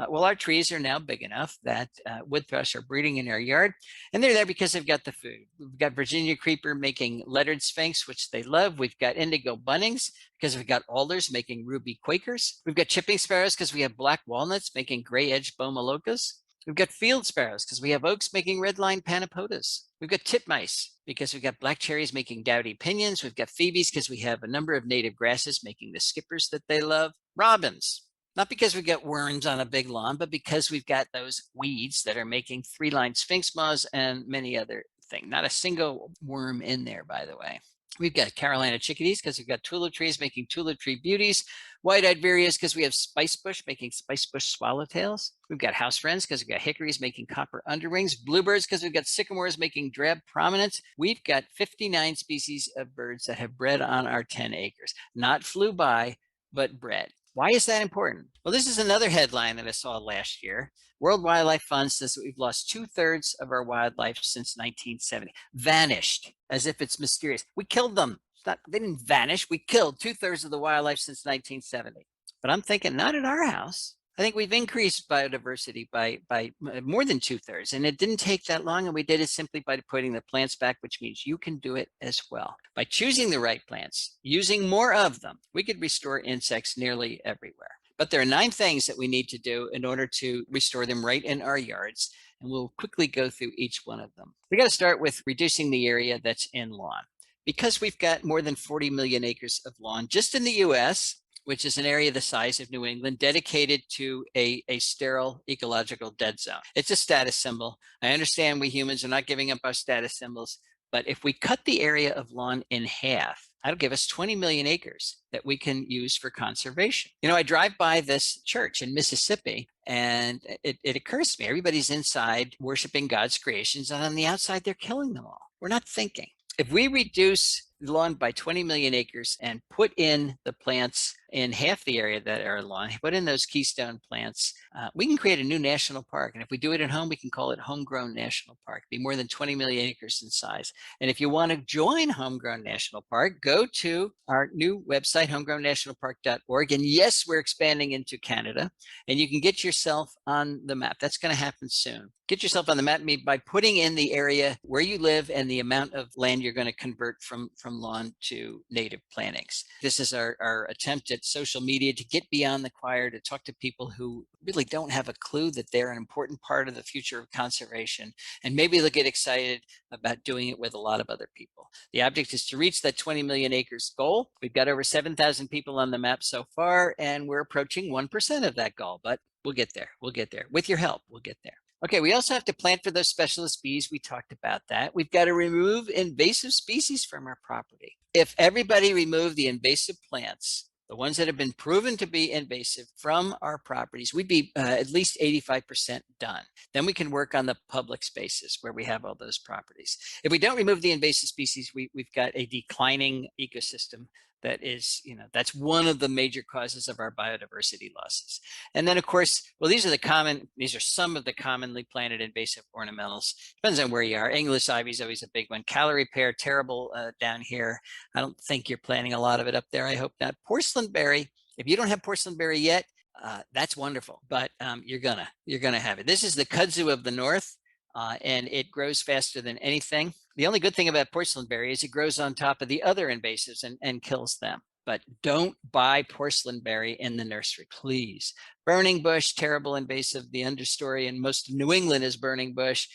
Well, our trees are now big enough that wood thrush are breeding in our yard, and they're there because they've got the food. We've got Virginia creeper making lettered sphinx, which they love. We've got indigo bunnings because we've got alders making ruby quakers. We've got chipping sparrows because we have black walnuts making gray-edged bomolokas. We've got field sparrows because we have oaks making red-line panapodas. We've got titmice because we've got black cherries making dowdy pinions. We've got phoebes because we have a number of native grasses making the skippers that they love. Robins. Not because we've got worms on a big lawn, but because we've got those weeds that are making three-line sphinx moths and many other things. Not a single worm in there, by the way. We've got Carolina chickadees because we've got tulip trees making tulip tree beauties. White-eyed vireas because we have spice bush making spice bush swallowtails. We've got house wrens because we've got hickories making copper underwings. Bluebirds because we've got sycamores making drab prominence. We've got 59 species of birds that have bred on our 10 acres. Not flew by, but bred. Why is that important? Well, this is another headline that I saw last year. World Wildlife Fund says that we've lost 2/3 of our wildlife since 1970. Vanished, as if it's mysterious. We killed them. They didn't vanish. We killed 2/3 of the wildlife since 1970. But I'm thinking, not at our house. I think we've increased biodiversity by more than 2/3, and it didn't take that long, and we did it simply by putting the plants back, which means you can do it as well. By choosing the right plants, using more of them, we could restore insects nearly everywhere. But there are 9 things that we need to do in order to restore them right in our yards, and we'll quickly go through each one of them. We got to start with reducing the area that's in lawn. Because we've got more than 40 million acres of lawn just in the US, which is an area the size of New England, dedicated to a sterile ecological dead zone. It's a status symbol. I understand we humans are not giving up our status symbols, but if we cut the area of lawn in half, That'll give us 20 million acres that we can use for conservation. You know, I drive by this church in Mississippi, and it occurs to me, everybody's inside worshiping God's creations, and on the outside, they're killing them all. We're not thinking. If we reduce lawn by 20 million acres and put in the plants in half the area that are lawn, put in those keystone plants, we can create a new national park. And if we do it at home, we can call it Homegrown National Park. Be more than 20 million acres in size. And if you want to join Homegrown National Park, go to our new website, homegrownnationalpark.org. And yes, we're expanding into Canada, and you can get yourself on the map. That's going to happen soon. Get yourself on the map by putting in the area where you live and the amount of land you're going to convert from lawn to native plantings. This is our attempt at social media to get beyond the choir, to talk to people who really don't have a clue that they're an important part of the future of conservation, and maybe they'll get excited about doing it with a lot of other people. The object is to reach that 20 million acres goal. We've got over 7,000 people on the map so far, and we're approaching 1% of that goal, but we'll get there. We'll get there. With your help, we'll get there. Okay, we also have to plant for those specialist bees. We talked about that. We've got to remove invasive species from our property. If everybody removed the invasive plants, the ones that have been proven to be invasive, from our properties, we'd be at least 85% done. Then we can work on the public spaces where we have all those properties. If we don't remove the invasive species, we've got a declining ecosystem. That is, that's one of the major causes of our biodiversity losses. And then, of course, well, these are some of the commonly planted invasive ornamentals. Depends on where you are. English ivy is always a big one. Calorie pear, terrible down here. I don't think you're planting a lot of it up there. I hope not. Porcelain berry, if you don't have porcelain berry yet, that's wonderful, but you're gonna have it. This is the kudzu of the north. And it grows faster than anything. The only good thing about porcelain berry is it grows on top of the other invasives and kills them. But don't buy porcelain berry in the nursery, please. Burning bush, terrible invasive. The understory in most of New England is burning bush.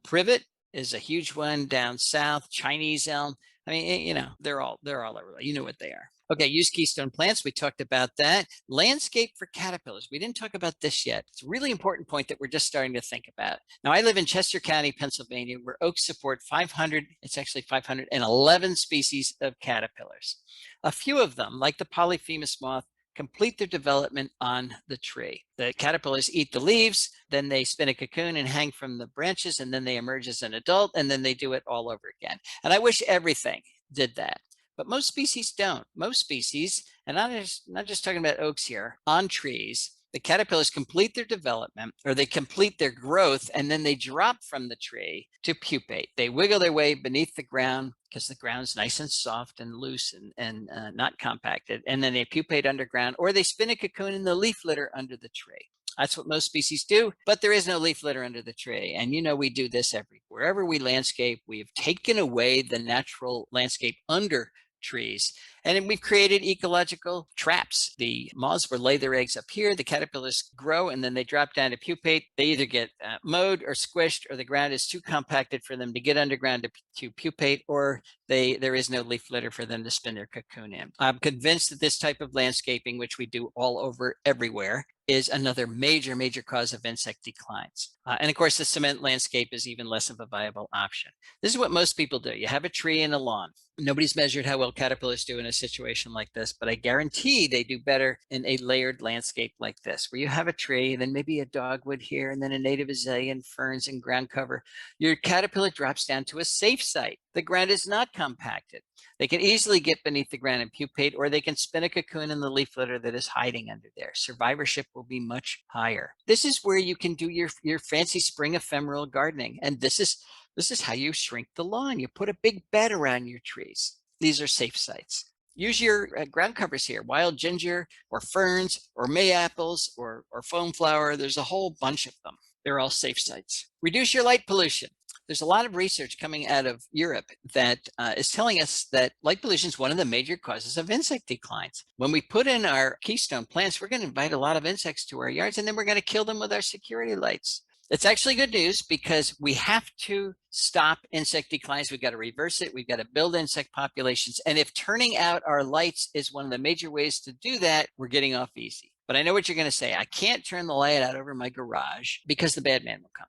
Privet is a huge one down south. Chinese elm. I mean, they're all over. You know what they are. Okay, use keystone plants. We talked about that. Landscape for caterpillars. We didn't talk about this yet. It's a really important point that we're just starting to think about. Now, I live in Chester County, Pennsylvania, where oaks support 511 species of caterpillars. A few of them, like the polyphemus moth, complete their development on the tree. The caterpillars eat the leaves, then they spin a cocoon and hang from the branches, and then they emerge as an adult, and then they do it all over again. And I wish everything did that. But most species don't. Most species, and I'm not just talking about oaks here, on trees, the caterpillars complete their development, or they complete their growth, and then they drop from the tree to pupate. They wiggle their way beneath the ground because the ground's nice and soft and loose and not compacted. And then they pupate underground, or they spin a cocoon in the leaf litter under the tree. That's what most species do, but there is no leaf litter under the tree. And we do this wherever we landscape. We've taken away the natural landscape under trees, and we've created ecological traps. The moths will lay their eggs up here, the caterpillars grow, and then they drop down to pupate. They either get mowed or squished, or the ground is too compacted for them to get underground to pupate, or there is no leaf litter for them to spin their cocoon in. I'm convinced that this type of landscaping, which we do all over everywhere, is another major cause of insect declines. And of course, the cement landscape is even less of a viable option. This is what most people do. You have a tree and a lawn. Nobody's measured how well caterpillars do in a situation like this, but I guarantee they do better in a layered landscape like this, where you have a tree, and then maybe a dogwood here, and then a native azalea and ferns and ground cover. Your caterpillar drops down to a safe site. The ground is not compacted. They can easily get beneath the ground and pupate, or they can spin a cocoon in the leaf litter that is hiding under there. Survivorship will be much higher. This is where you can do your fancy spring ephemeral gardening. And this is how you shrink the lawn. You put a big bed around your trees. These are safe sites. Use your ground covers here, wild ginger or ferns or mayaples or foam flower. There's a whole bunch of them. They're all safe sites. Reduce your light pollution. There's a lot of research coming out of Europe that is telling us that light pollution is one of the major causes of insect declines. When we put in our keystone plants, we're going to invite a lot of insects to our yards, and then we're going to kill them with our security lights. It's actually good news because we have to stop insect declines. We've got to reverse it. We've got to build insect populations. And if turning out our lights is one of the major ways to do that, we're getting off easy. But I know what you're going to say. I can't turn the light out over my garage because the bad man will come.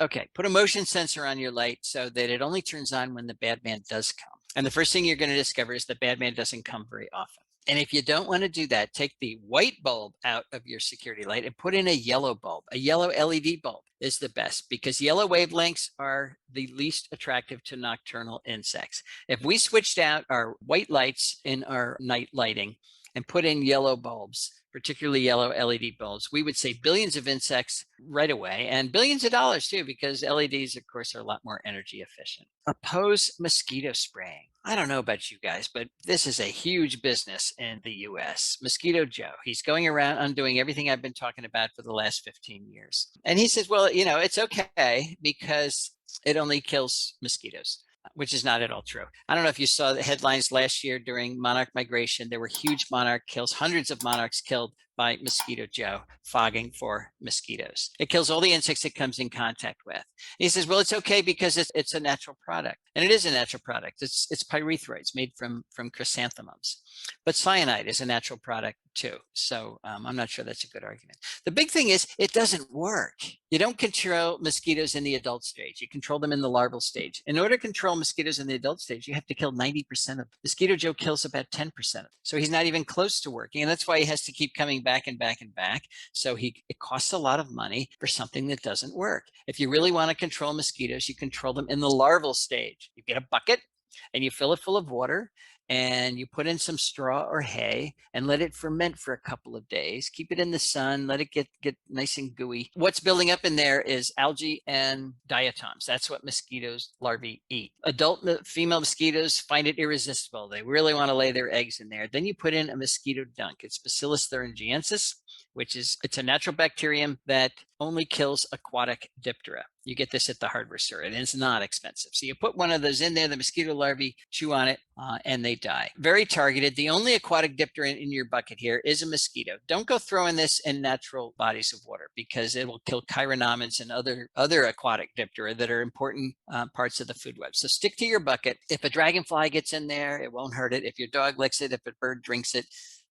Okay, put a motion sensor on your light so that it only turns on when the bad man does come. And the first thing you're going to discover is the bad man doesn't come very often. And if you don't want to do that, take the white bulb out of your security light and put in a yellow bulb. A yellow LED bulb is the best because yellow wavelengths are the least attractive to nocturnal insects. If we switched out our white lights in our night lighting and put in yellow bulbs, particularly yellow LED bulbs, we would save billions of insects right away and billions of dollars too, because LEDs, of course, are a lot more energy efficient. Oppose mosquito spraying. I don't know about you guys, but this is a huge business in the US. Mosquito Joe, he's going around undoing everything I've been talking about for the last 15 years. And he says, well, you know, it's okay because it only kills mosquitoes, which is not at all true. I don't know if you saw the headlines last year during monarch migration. There were huge monarch kills, hundreds of monarchs killed by Mosquito Joe fogging for mosquitoes. It kills all the insects it comes in contact with. And he says, well, it's okay because it's a natural product. And it is a natural product. It's pyrethroids made from chrysanthemums. But cyanide is a natural product too. So I'm not sure that's a good argument. The big thing is it doesn't work. You don't control mosquitoes in the adult stage. You control them in the larval stage. In order to control mosquitoes in the adult stage, you have to kill 90% of them. Mosquito Joe kills about 10% of them. So he's not even close to working. And that's why he has to keep coming back and back and back. So it costs a lot of money for something that doesn't work. If you really want to control mosquitoes, you control them in the larval stage. You get a bucket and you fill it full of water and you put in some straw or hay and let it ferment for a couple of days. Keep it in the sun, let it get nice and gooey. What's building up in there is algae and diatoms. That's what mosquitoes larvae eat. Adult female mosquitoes find it irresistible. They really want to lay their eggs in there. Then you put in a mosquito dunk. It's Bacillus thuringiensis, it's a natural bacterium that only kills aquatic Diptera. You get this at the hardware store and it's not expensive. So you put one of those in there, the mosquito larvae chew on it and they die. Very targeted. The only aquatic Diptera in your bucket here is a mosquito. Don't go throwing this in natural bodies of water because it will kill chironomids and other aquatic Diptera that are important parts of the food web. So stick to your bucket. If a dragonfly gets in there, it won't hurt it. If your dog licks it, if a bird drinks it,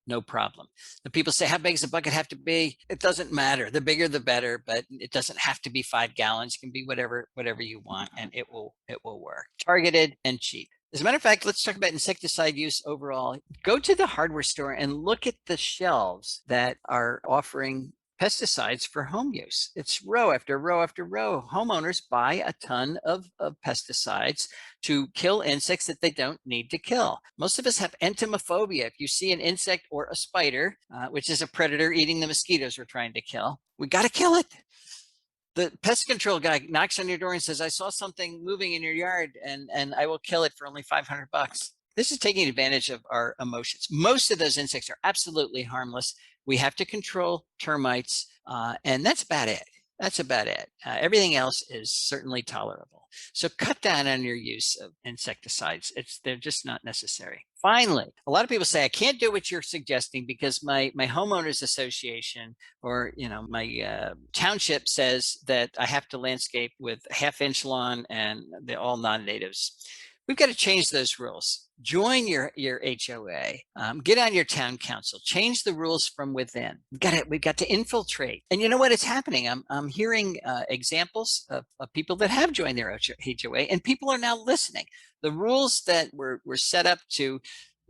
no problem. The people say, how big does the bucket have to be? It doesn't matter. The bigger, the better, but it doesn't have to be 5 gallons. It can be whatever you want, and it will work. Targeted and cheap. As a matter of fact, let's talk about insecticide use overall. Go to the hardware store and look at the shelves that are offering pesticides for home use. It's row after row after row. Homeowners buy a ton of pesticides to kill insects that they don't need to kill. Most of us have entomophobia. If you see an insect or a spider, which is a predator eating the mosquitoes we're trying to kill, we got to kill it. The pest control guy knocks on your door and says, I saw something moving in your yard and I will kill it for only $500. This is taking advantage of our emotions. Most of those insects are absolutely harmless. We have to control termites, and that's about it. That's about it. Everything else is certainly tolerable. So cut down on your use of insecticides. They're just not necessary. Finally, a lot of people say, I can't do what you're suggesting because my homeowners association or my township says that I have to landscape with half-inch lawn and they're all non-natives. We've got to change those rules. Join your HOA, get on your town council, change the rules from within. We've got to infiltrate. And you know what? It's happening. I'm hearing examples of people that have joined their HOA and people are now listening. The rules that were set up to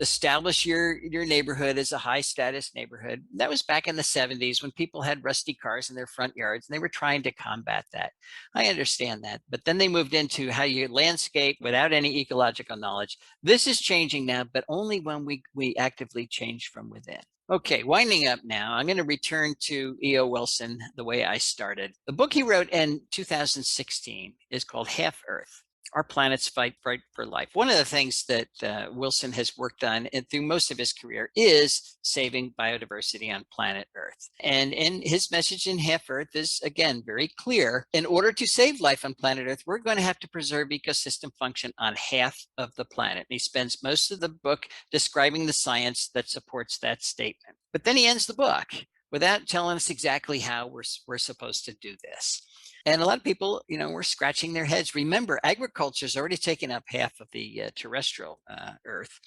establish your neighborhood as a high status neighborhood, that was back in the 70s when people had rusty cars in their front yards and they were trying to combat that. I understand that, but then they moved into how you landscape without any ecological knowledge. This is changing now, but only when we actively change from within. Okay, winding up now, I'm going to return to E.O. Wilson the way I started. The book he wrote in 2016 is called Half Earth: Our Planet's Fight for Life. One of the things that Wilson has worked on and through most of his career is saving biodiversity on planet Earth. And in his message in Half Earth is, again, very clear. In order to save life on planet Earth, we're going to have to preserve ecosystem function on half of the planet. And he spends most of the book describing the science that supports that statement. But then he ends the book without telling us exactly how we're supposed to do this. And a lot of people, were scratching their heads. Remember, agriculture has already taken up half of the terrestrial Earth.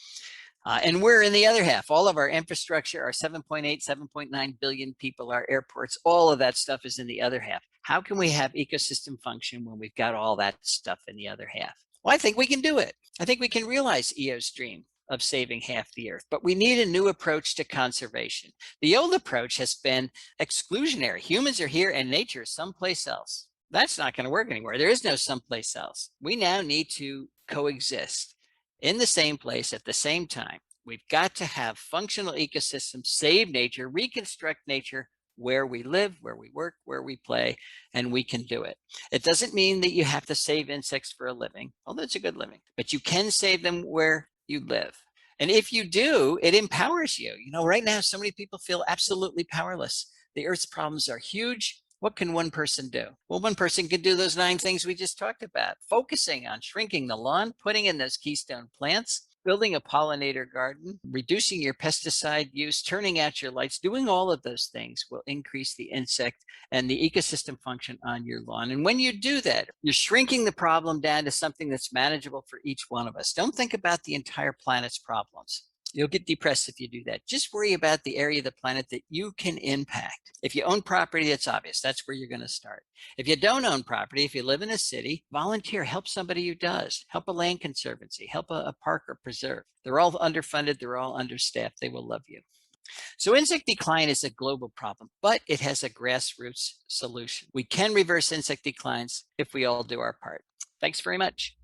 And we're in the other half. All of our infrastructure, our 7.8, 7.9 billion people, our airports, all of that stuff is in the other half. How can we have ecosystem function when we've got all that stuff in the other half? Well, I think we can do it. I think we can realize EO's dream of saving half the earth, but we need a new approach to conservation. The old approach has been exclusionary. Humans are here and nature is someplace else. That's not going to work anymore. There is no someplace else. We now need to coexist in the same place at the same time. We've got to have functional ecosystems, save nature, reconstruct nature where we live, where we work, where we play, and we can do it. It doesn't mean that you have to save insects for a living, although it's a good living, but you can save them where you live. And if you do, it empowers you. You know, right now, so many people feel absolutely powerless. The Earth's problems are huge. What can one person do? Well, one person can do those 9 things we just talked about, focusing on shrinking the lawn, putting in those keystone plants, building a pollinator garden, reducing your pesticide use, turning out your lights, doing all of those things will increase the insect and the ecosystem function on your lawn. And when you do that, you're shrinking the problem down to something that's manageable for each one of us. Don't think about the entire planet's problems. You'll get depressed if you do that. Just worry about the area of the planet that you can impact. If you own property, that's obvious. That's where you're going to start. If you don't own property, if you live in a city, volunteer, help somebody who does. Help a land conservancy, help a park or preserve. They're all underfunded. They're all understaffed. They will love you. So insect decline is a global problem, but it has a grassroots solution. We can reverse insect declines if we all do our part. Thanks very much.